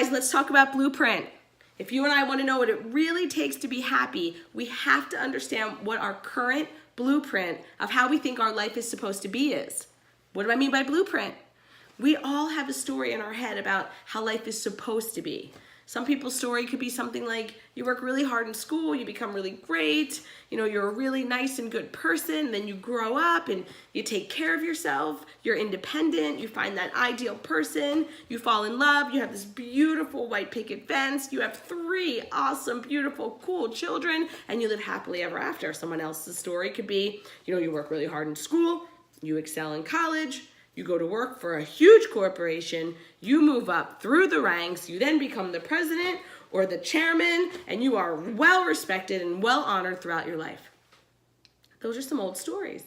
guys, let's talk about blueprint. If you and I want to know what it really takes to be happy, we have to understand what our current blueprint of how we think our life is supposed to be is. What do I mean by blueprint? We all have a story in our head about how life is supposed to be. Some people's story could be something like you work really hard in school, you become really great, you're a really nice and good person, then you grow up and you take care of yourself, you're independent, you find that ideal person, you fall in love, you have this beautiful white picket fence, you have 3 awesome, beautiful, cool children, and you live happily ever after. Someone else's story could be, you work really hard in school, you excel in college, you go to work for a huge corporation, you move up through the ranks, you then become the president or the chairman, and you are well respected and well honored throughout your life. Those are some old stories.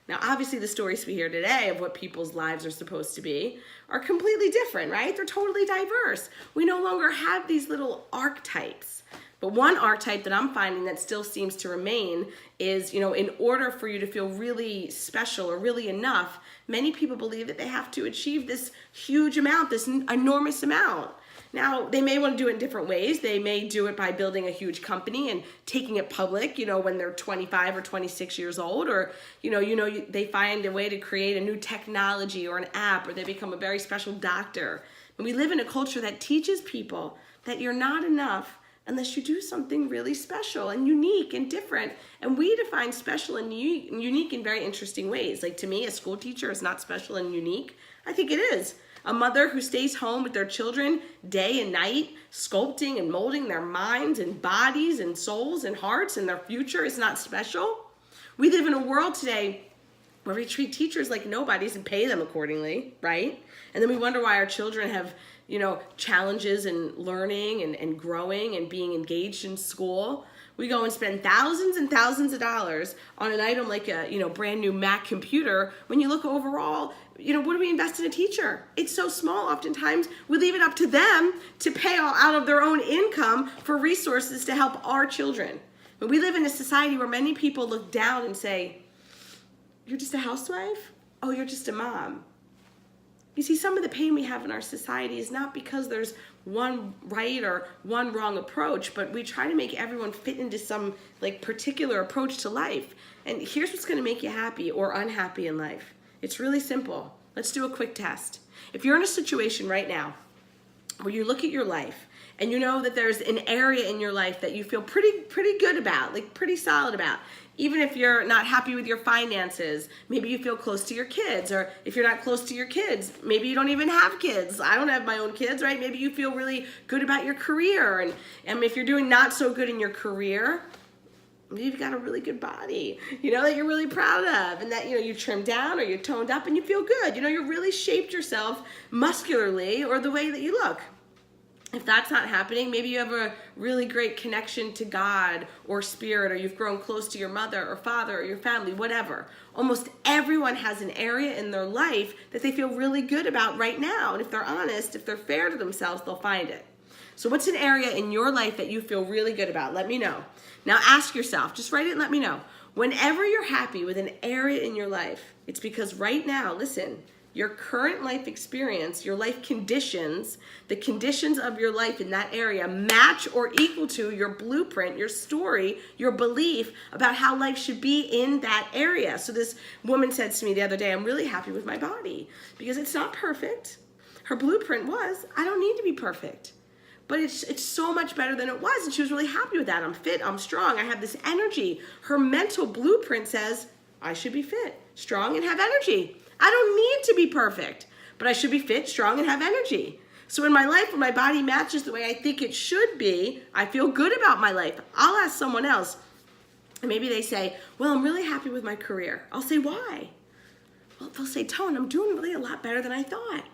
Now, obviously the stories we hear today of what people's lives are supposed to be are completely different, right? They're totally diverse. We no longer have these little archetypes. But one archetype that I'm finding that still seems to remain is, in order for you to feel really special or really enough, many people believe that they have to achieve this huge amount, this enormous amount. Now, they may want to do it in different ways. They may do it by building a huge company and taking it public, when they're 25 or 26 years old, or, they find a way to create a new technology or an app, or they become a very special doctor. And we live in a culture that teaches people that you're not enough unless you do something really special and unique and different. And we define special and unique in very interesting ways. Like, to me, a school teacher is not special and unique. I think it is. A mother who stays home with their children day and night, sculpting and molding their minds and bodies and souls and hearts and their future is not special. We live in a world today where we treat teachers like nobodies and pay them accordingly, right? And then we wonder why our children have challenges in learning and growing and being engaged in school. We go and spend thousands and thousands of dollars on an item like a brand new Mac computer. When you look overall, what do we invest in a teacher? It's so small. Oftentimes we leave it up to them to pay all out of their own income for resources to help our children. But we live in a society where many people look down and say, "You're just a housewife? Oh, you're just a mom." You see, some of the pain we have in our society is not because there's one right or one wrong approach, but we try to make everyone fit into some particular approach to life. And here's what's going to make you happy or unhappy in life. It's really simple. Let's do a quick test. If you're in a situation right now where you look at your life and you know that there's an area in your life that you feel pretty good about, pretty solid about, even if you're not happy with your finances, maybe you feel close to your kids, or if you're not close to your kids, maybe you don't even have kids. I don't have my own kids, right? Maybe you feel really good about your career, and if you're doing not so good in your career, maybe you've got a really good body, that you're really proud of, and that, you trimmed down or you toned up and you feel good. You really shaped yourself muscularly or the way that you look. If that's not happening, maybe you have a really great connection to God or spirit, or you've grown close to your mother or father or your family, whatever. Almost everyone has an area in their life that they feel really good about right now. And if they're honest, if they're fair to themselves, they'll find it. So what's an area in your life that you feel really good about? Let me know. Now ask yourself, just write it and let me know. Whenever you're happy with an area in your life, it's because right now, listen, your current life experience, your life conditions, the conditions of your life in that area match or equal to your blueprint, your story, your belief about how life should be in that area. So this woman said to me the other day, "I'm really happy with my body because it's not perfect." Her blueprint was, "I don't need to be perfect." But it's so much better than it was, and she was really happy with that. "I'm fit, I'm strong, I have this energy." Her mental blueprint says, "I should be fit, strong, and have energy. I don't need to be perfect, but I should be fit, strong, and have energy." So in my life, when my body matches the way I think it should be, I feel good about my life. I'll ask someone else, and maybe they say, "Well, I'm really happy with my career." I'll say, "Why?" Well, they'll say, "Tone, I'm doing really a lot better than I thought.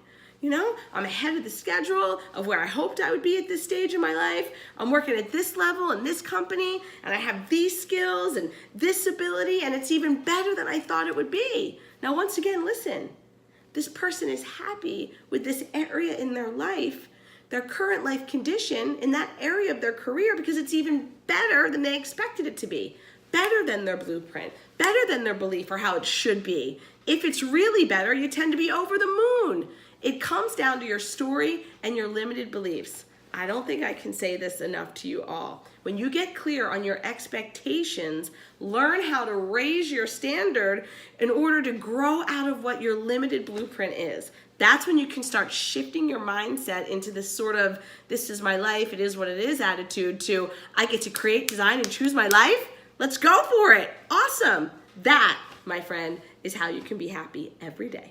I'm ahead of the schedule of where I hoped I would be at this stage in my life. I'm working at this level in this company, and I have these skills and this ability, and it's even better than I thought it would be." Now, once again, listen, this person is happy with this area in their life, their current life condition in that area of their career, because it's even better than they expected it to be, better than their blueprint, better than their belief or how it should be. If it's really better, you tend to be over the moon. It comes down to your story and your limited beliefs. I don't think I can say this enough to you all. When you get clear on your expectations, learn how to raise your standard in order to grow out of what your limited blueprint is. That's when you can start shifting your mindset into this sort of, this is my life, it is what it is attitude to, I get to create, design, and choose my life. Let's go for it. Awesome. That, my friend, is how you can be happy every day.